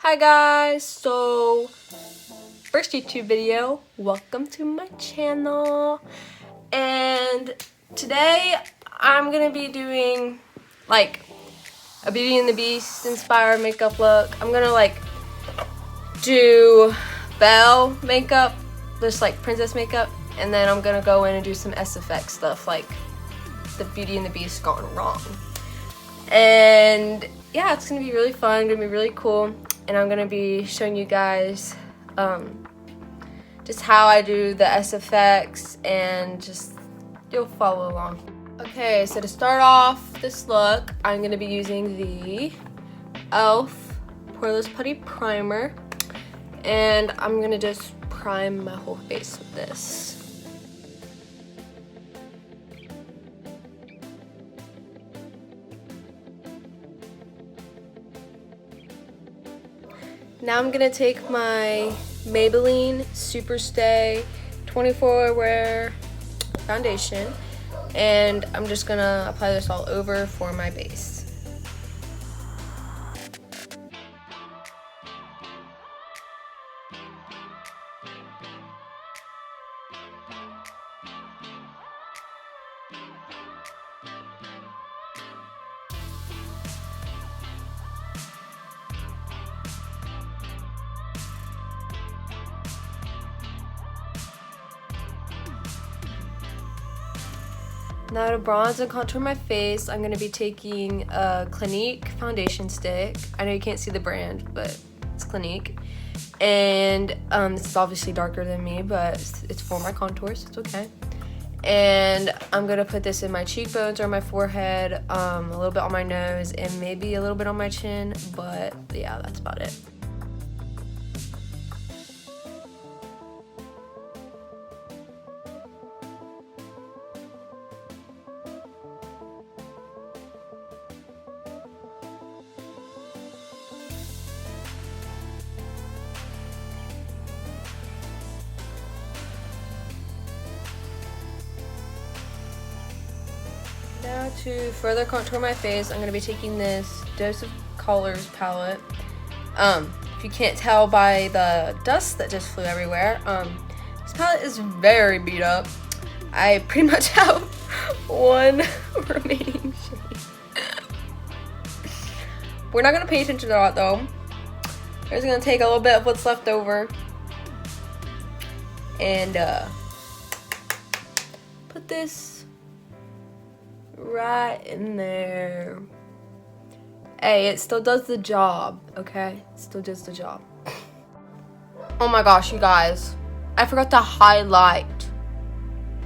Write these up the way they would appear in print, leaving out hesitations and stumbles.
Hi guys, so first YouTube video, welcome to my channel. And today I'm gonna be doing like a Beauty and the Beast inspired makeup look. I'm gonna do Belle makeup, just like princess makeup, and then I'm gonna go in and do some SFX stuff like the Beauty and the Beast gone wrong. And yeah, it's gonna be really fun, gonna be really cool. And I'm gonna be showing you guys just how I do the SFX, and just you'll follow along. Okay, so to start off this look, I'm gonna be using the e.l.f. Poreless Putty Primer, and I'm gonna just prime my whole face with this. Now I'm gonna take my Maybelline Superstay 24 Wear foundation, and I'm just gonna apply this all over for my base. Now to bronze and contour my face, I'm going to be taking a Clinique foundation stick. I know you can't see the brand, but it's Clinique. And this is obviously darker than me, but it's for my contours, it's okay. And I'm going to put this in my cheekbones or my forehead, a little bit on my nose, and maybe a little bit on my chin, but yeah, that's about it. Now to further contour my face, I'm going to be taking this Dose of Colors palette. If you can't tell by the dust that just flew everywhere, this palette is very beat up. I pretty much have one remaining shade. We're not going to pay attention to that though. We're just going to take a little bit of what's left over and put this right in there. Hey, it still does the job, okay? It still does the job. Oh my gosh, you guys. I forgot to highlight.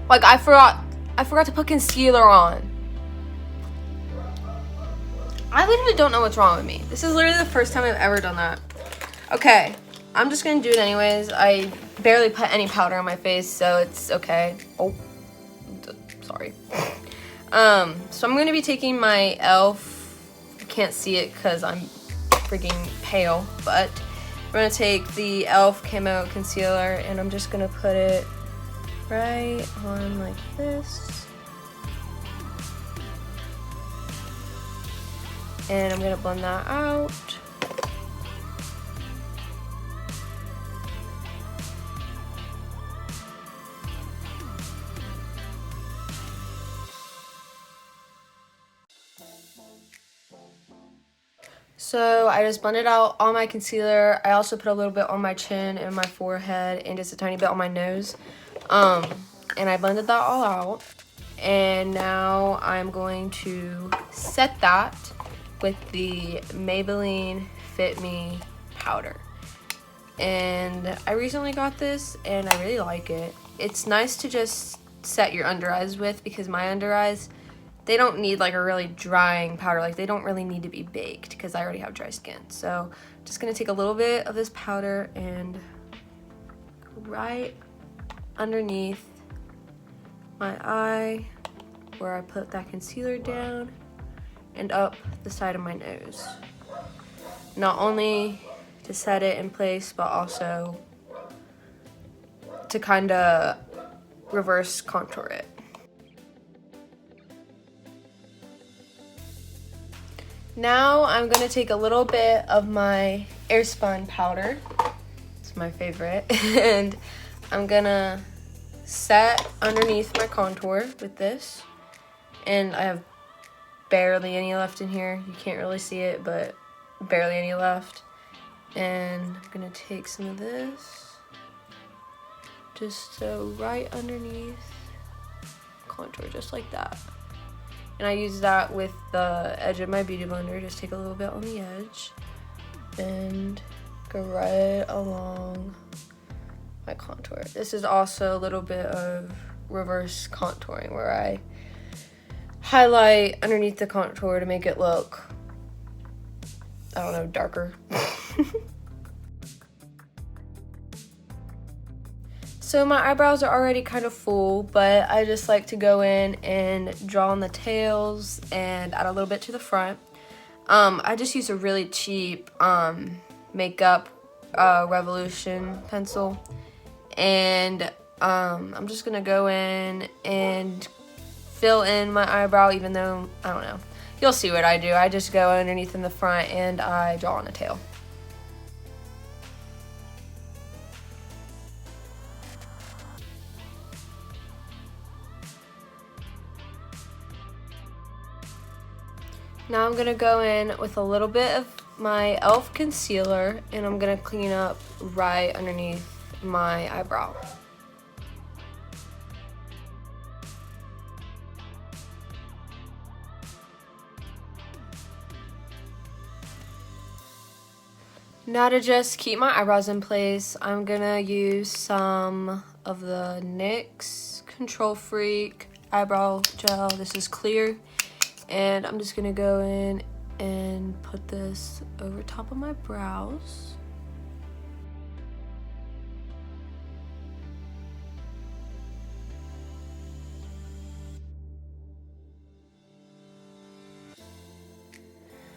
Like, I forgot to put concealer on. I literally don't know what's wrong with me. This is literally the first time I've ever done that. Okay, I'm just gonna do it anyways. I barely put any powder on my face, so it's okay. Oh, sorry. So I'm going to be taking my e.l.f. You can't see it because I'm freaking pale, but I'm going to take the e.l.f. Camo Concealer, and I'm just going to put it right on like this. And I'm going to blend that out. So I just blended out all my concealer. I also put a little bit on my chin and my forehead and just a tiny bit on my nose. And I blended that all out. And now I'm going to set that with the Maybelline Fit Me powder. And I recently got this and I really like it. It's nice to just set your under eyes with, because my under eyes, they don't need like a really drying powder. Like, they don't really need to be baked because I already have dry skin. So I'm just gonna take a little bit of this powder and right underneath my eye where I put that concealer down, and up the side of my nose. Not only to set it in place, but also to kind of reverse contour it. Now I'm going to take a little bit of my Airspun powder. It's my favorite. And I'm gonna set underneath my contour with this. And I have barely any left in here. You can't really see it, but barely any left. And I'm gonna take some of this, just so right underneath contour, just like that. And I use that with the edge of my Beauty Blender, just take a little bit on the edge and go right along my contour. This is also a little bit of reverse contouring, where I highlight underneath the contour to make it look, I don't know, darker. So my eyebrows are already kind of full, but I just like to go in and draw on the tails and add a little bit to the front. I just use a really cheap Makeup Revolution pencil, and I'm just gonna go in and fill in my eyebrow, even though, I don't know, you'll see what I do. I just go underneath in the front and I draw on the tail. Now I'm gonna go in with a little bit of my e.l.f. concealer, and I'm gonna clean up right underneath my eyebrow. Now to just keep my eyebrows in place, I'm gonna use some of the NYX Control Freak eyebrow gel. This is clear. And I'm just gonna go in and put this over top of my brows.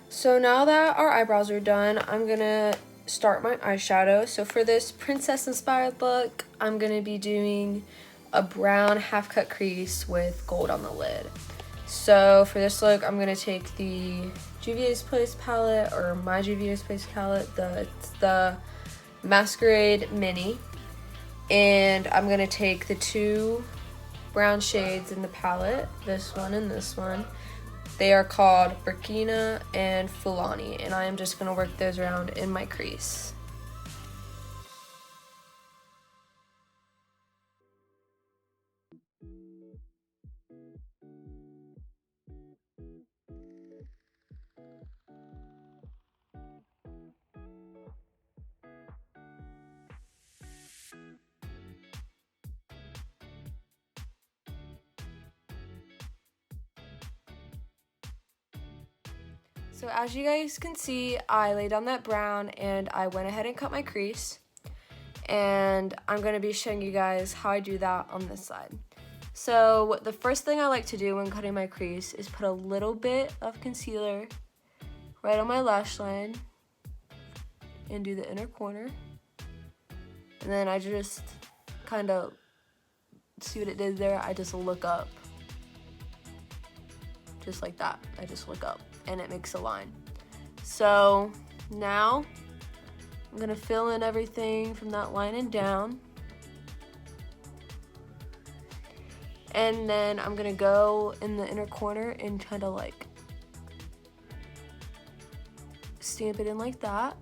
So now that our eyebrows are done, I'm gonna start my eyeshadow. So for this princess inspired look, I'm gonna be doing a brown half cut crease with gold on the lid. So for this look, I'm gonna take the Juvia's Place palette, or my Juvia's Place palette, the Masquerade Mini, and I'm gonna take the two brown shades in the palette, this one and this one. They are called Burkina and Fulani, and I am just gonna work those around in my crease. So as you guys can see, I laid on that brown and I went ahead and cut my crease. And I'm gonna be showing you guys how I do that on this side. So the first thing I like to do when cutting my crease is put a little bit of concealer right on my lash line and do the inner corner. And then I just kind of see what it did there. I just look up. Just like that. I just look up and it makes a line. So now I'm gonna fill in everything from that line and down. And then I'm gonna go in the inner corner and kind of like stamp it in like that.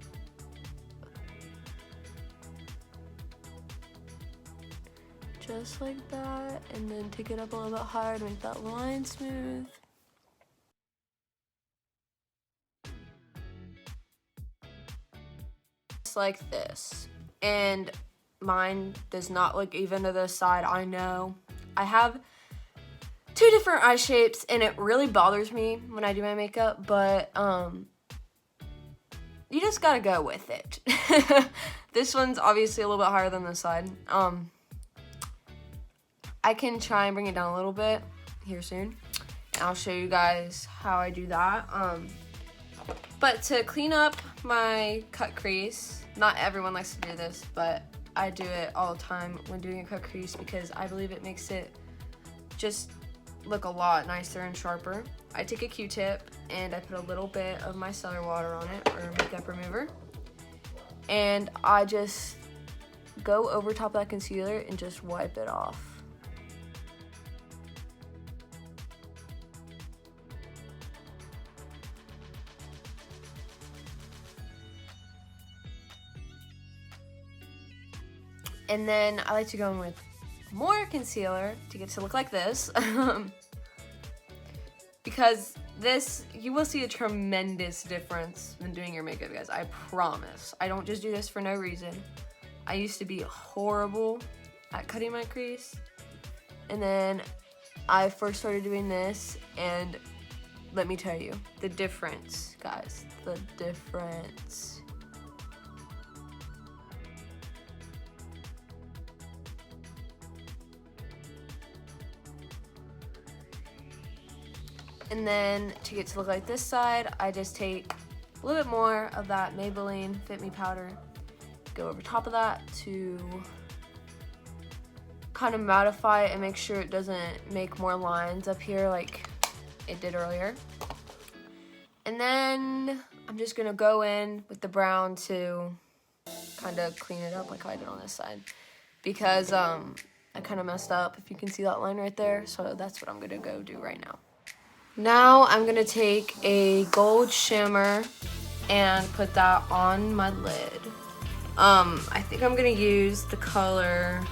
Just like that, and then take it up a little bit higher to make that line smooth. Just like this. And mine does not look even to this side, I know. I have two different eye shapes and it really bothers me when I do my makeup, but you just gotta go with it. This one's obviously a little bit higher than this side. I can try and bring it down a little bit here soon, and I'll show you guys how I do that. But to clean up my cut crease, not everyone likes to do this, but I do it all the time when doing a cut crease because I believe it makes it just look a lot nicer and sharper. I take a Q-tip and I put a little bit of my micellar water on it, or makeup remover, and I just go over top of that concealer and just wipe it off. And then I like to go in with more concealer to get to look like this. Because this, you will see a tremendous difference when doing your makeup, guys. I promise. I don't just do this for no reason. I used to be horrible at cutting my crease. And then I first started doing this, and let me tell you, the difference, guys, the difference. And then to get to look like this side, I just take a little bit more of that Maybelline Fit Me powder, go over top of that to kind of mattify it and make sure it doesn't make more lines up here like it did earlier. And then I'm just gonna go in with the brown to kind of clean it up like I did on this side, because I kind of messed up, if you can see that line right there. So that's what I'm gonna go do right now. Now I'm gonna take a gold shimmer and put that on my lid. I think I'm gonna use the color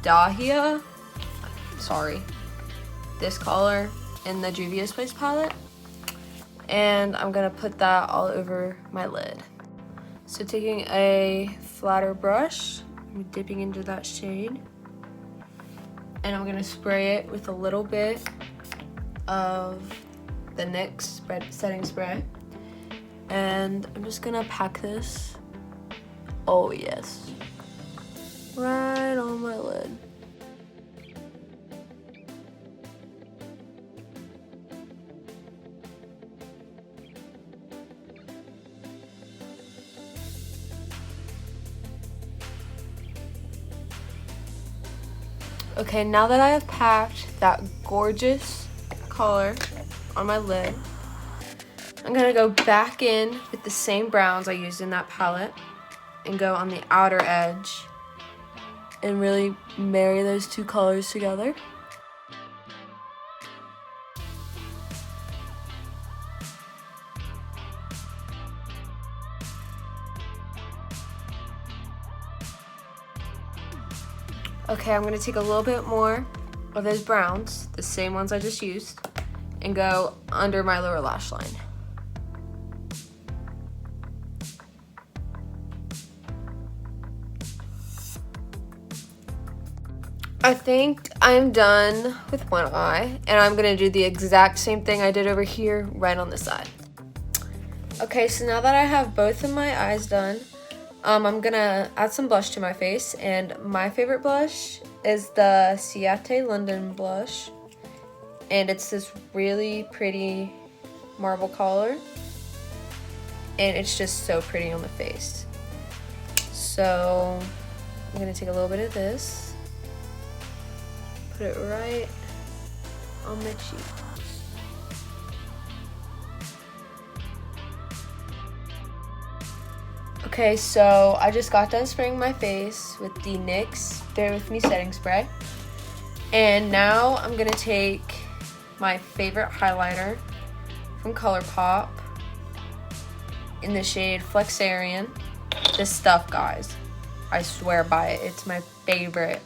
Dahlia. Sorry, this color in the Juvia's Place palette. And I'm gonna put that all over my lid. So taking a flatter brush, I'm dipping into that shade, and I'm gonna spray it with a little bit of the NYX setting spray, and I'm just gonna pack this, oh yes, right on my lid. Okay, now that I have packed that gorgeous color on my lid, I'm gonna go back in with the same browns I used in that palette and go on the outer edge and really marry those two colors together. Okay, I'm gonna take a little bit more of those browns, the same ones I just used, and go under my lower lash line. I think I'm done with one eye, and I'm gonna do the exact same thing I did over here right on the side. Okay, so now that I have both of my eyes done, I'm gonna add some blush to my face, and my favorite blush is the Ciate London blush, and it's this really pretty marble color, and it's just so pretty on the face. So I'm gonna take a little bit of this, put it right on my cheek. Okay, so I just got done spraying my face with the NYX Bear With Me setting spray. And now I'm gonna take my favorite highlighter from ColourPop in the shade Flexarian. This stuff, guys, I swear by it, it's my favorite.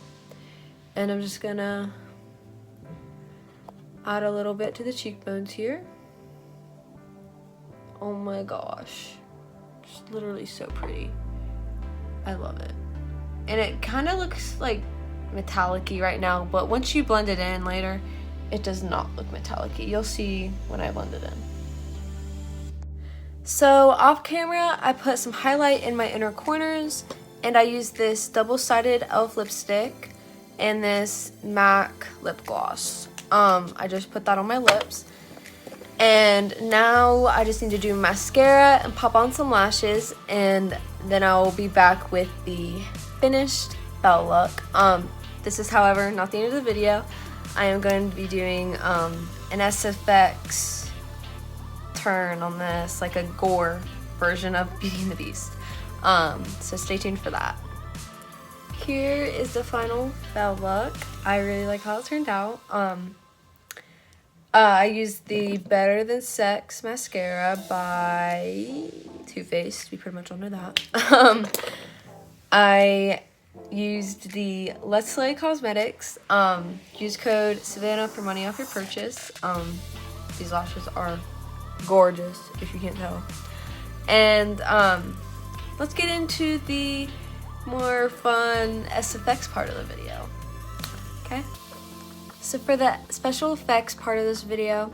And I'm just gonna add a little bit to the cheekbones here. Oh my gosh. Just literally so pretty. I love it. And it kind of looks like metallic-y right now, but once you blend it in later, it does not look metallic-y. You'll see when I blend it in. So off camera, I put some highlight in my inner corners, and I used this double-sided e.l.f. lipstick and this MAC lip gloss. I just put that on my lips. And now I just need to do mascara and pop on some lashes, and then I'll be back with the finished Belle look. This is, however, not the end of the video. I am going to be doing an SFX turn on this, like a gore version of Beauty and the Beast. So stay tuned for that. Here is the final brow look. I really like how it turned out. I used the Better Than Sex mascara by Too Faced. We pretty much all know that. I used the Let's Slay Cosmetics. Use code Savannah for money off your purchase. These lashes are gorgeous, if you can't tell. And let's get into the more fun SFX part of the video. Okay? So for the special effects part of this video,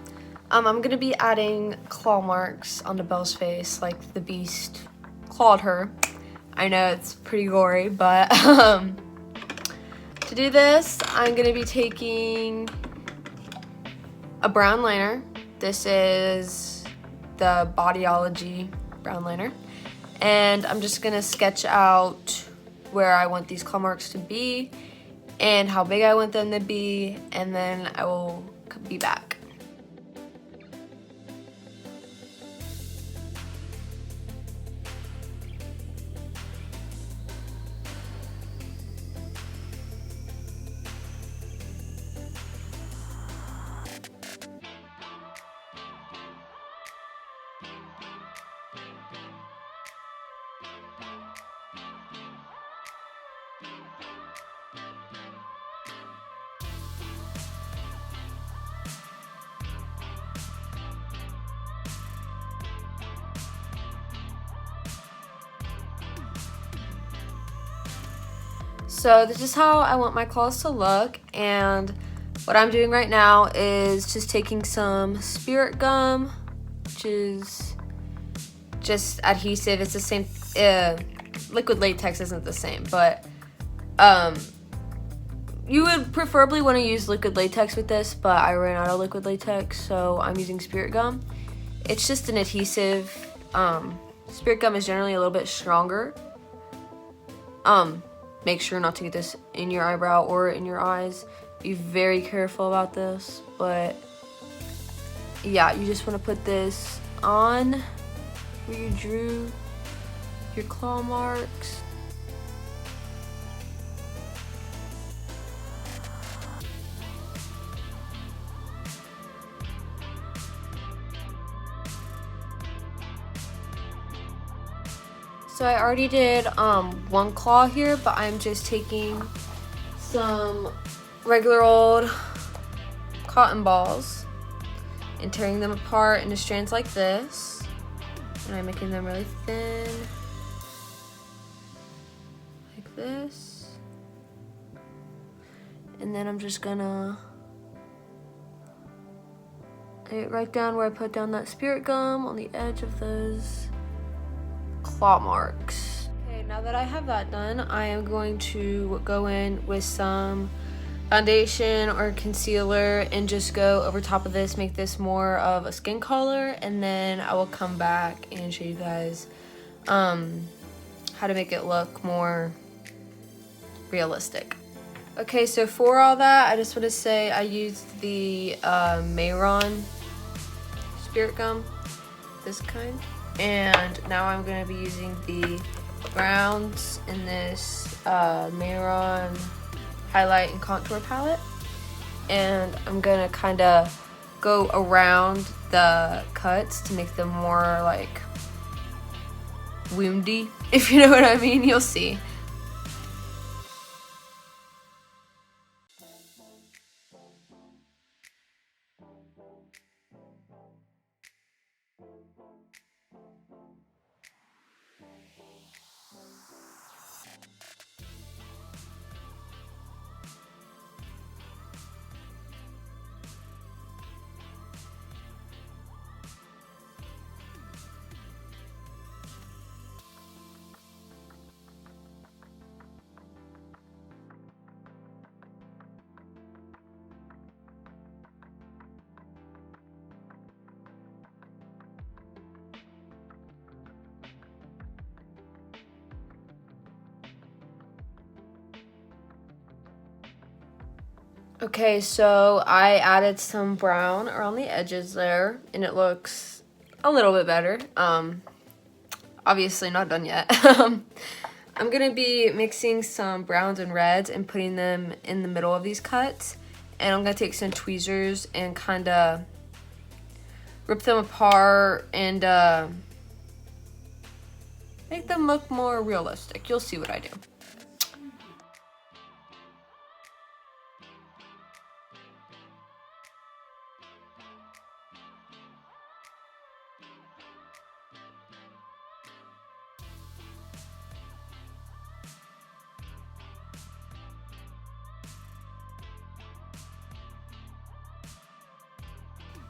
I'm going to be adding claw marks onto Belle's face like the Beast clawed her. I know it's pretty gory, but to do this, I'm going to be taking a brown liner. This is the Bodyology brown liner. And I'm just going to sketch out where I want these claw marks to be and how big I want them to be, and then I will be back. So this is how I want my claws to look, and what I'm doing right now is just taking some Spirit Gum, which is just adhesive. It's the same, liquid latex isn't the same, but you would preferably want to use liquid latex with this, but I ran out of liquid latex, so I'm using Spirit Gum. It's just an adhesive. Spirit Gum is generally a little bit stronger. Make sure not to get this in your eyebrow or in your eyes. Be very careful about this, but yeah, you just want to put this on where you drew your claw marks. So I already did one claw here, but I'm just taking some regular old cotton balls and tearing them apart into strands like this. And I'm making them really thin, like this. And then I'm just gonna lay it right down where I put down that Spirit Gum on the edge of those claw marks. Okay, now that I have that done, I am going to go in with some foundation or concealer and just go over top of this, make this more of a skin color, and then I will come back and show you guys how to make it look more realistic. Okay, so for all that, I just want to say I used the Mehron Spirit Gum, this kind. And now I'm going to be using the browns in this Mehron highlight and contour palette. And I'm going to kind of go around the cuts to make them more like woundy, if you know what I mean. You'll see. Okay, so I added some brown around the edges there, and it looks a little bit better. obviously not done yet. I'm gonna be mixing some browns and reds and putting them in the middle of these cuts. And I'm gonna take some tweezers and kind of rip them apart and make them look more realistic. You'll see what I do.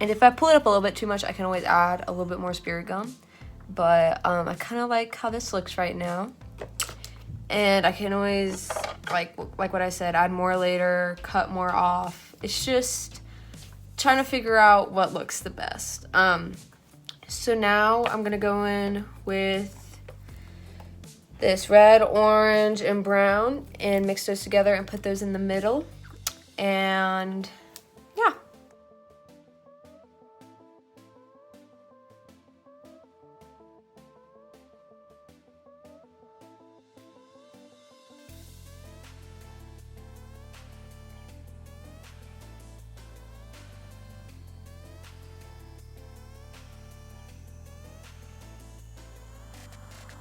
And if I pull it up a little bit too much, I can always add a little bit more spirit gum. But I kind of like how this looks right now. And I can always, like what I said, add more later, cut more off. It's just trying to figure out what looks the best. So now I'm going to go in with this red, orange, and brown and mix those together and put those in the middle. And yeah.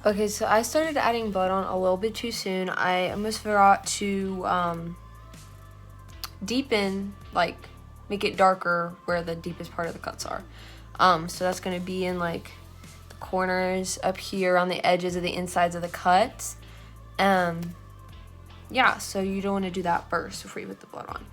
Okay, so I started adding blood on a little bit too soon. I almost forgot to deepen, like make it darker where the deepest part of the cuts are. So that's gonna be in like the corners up here on the edges of the insides of the cuts. Yeah, so you don't want to do that first before you put the blood on.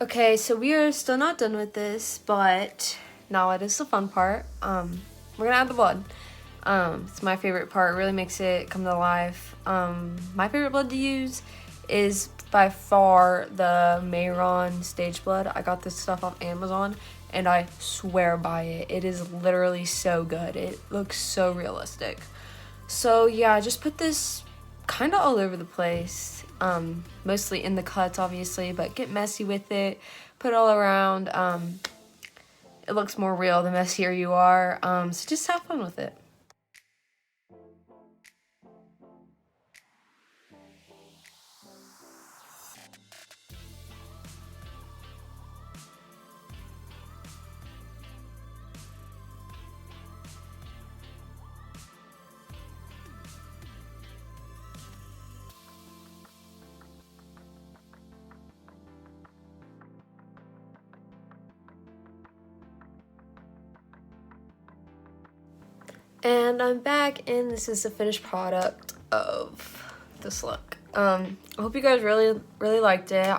Okay, so we are still not done with this, but now it is the fun part. We're gonna add the blood. It's my favorite part. It really makes it come to life. My favorite blood to use is by far the Mehron Stage Blood. I got this stuff off Amazon, and I swear by it. It is literally so good. It looks so realistic. So yeah, just put this kind of all over the place. Mostly in the cuts, obviously, but get messy with it. Put it all around. It looks more real the messier you are. So just have fun with it. And I'm back, and this is the finished product of this look. I hope you guys really liked it.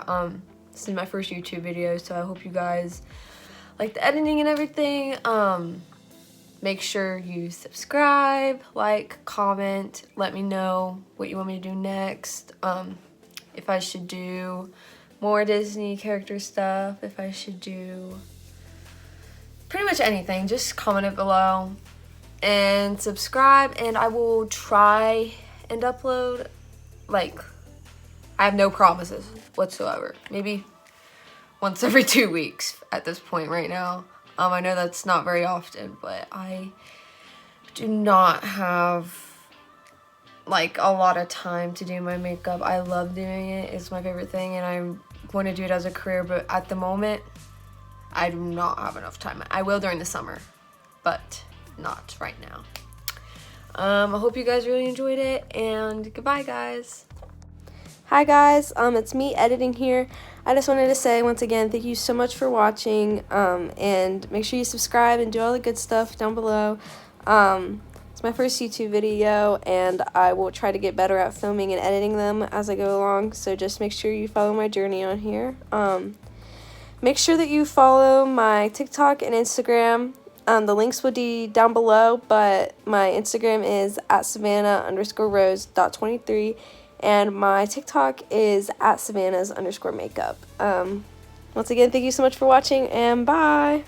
This is my first YouTube video, so I hope you guys like the editing and everything. Make sure you subscribe, like, comment, let me know what you want me to do next. If I should do more Disney character stuff, if I should do pretty much anything, just comment it below. And subscribe, and I will try and upload. Like, I have no promises whatsoever. Maybe once every 2 weeks at this point right now. I know that's not very often, but I do not have like a lot of time to do my makeup. I love doing it. It's my favorite thing, and I want to do it as a career, but at the moment I do not have enough time. I will during the summer, but not right now. I hope you guys really enjoyed it, and goodbye, guys. Hi guys, it's me editing here. I just wanted to say once again, thank you so much for watching, and make sure you subscribe and do all the good stuff down below. It's my first YouTube video, and I will try to get better at filming and editing them as I go along, so just make sure you follow my journey on here. Make sure that you follow my TikTok and Instagram. The links will be down below, but my Instagram is at Savannah_Rose.23, and my TikTok is at Savannah's_makeup. Once again, thank you so much for watching, and bye!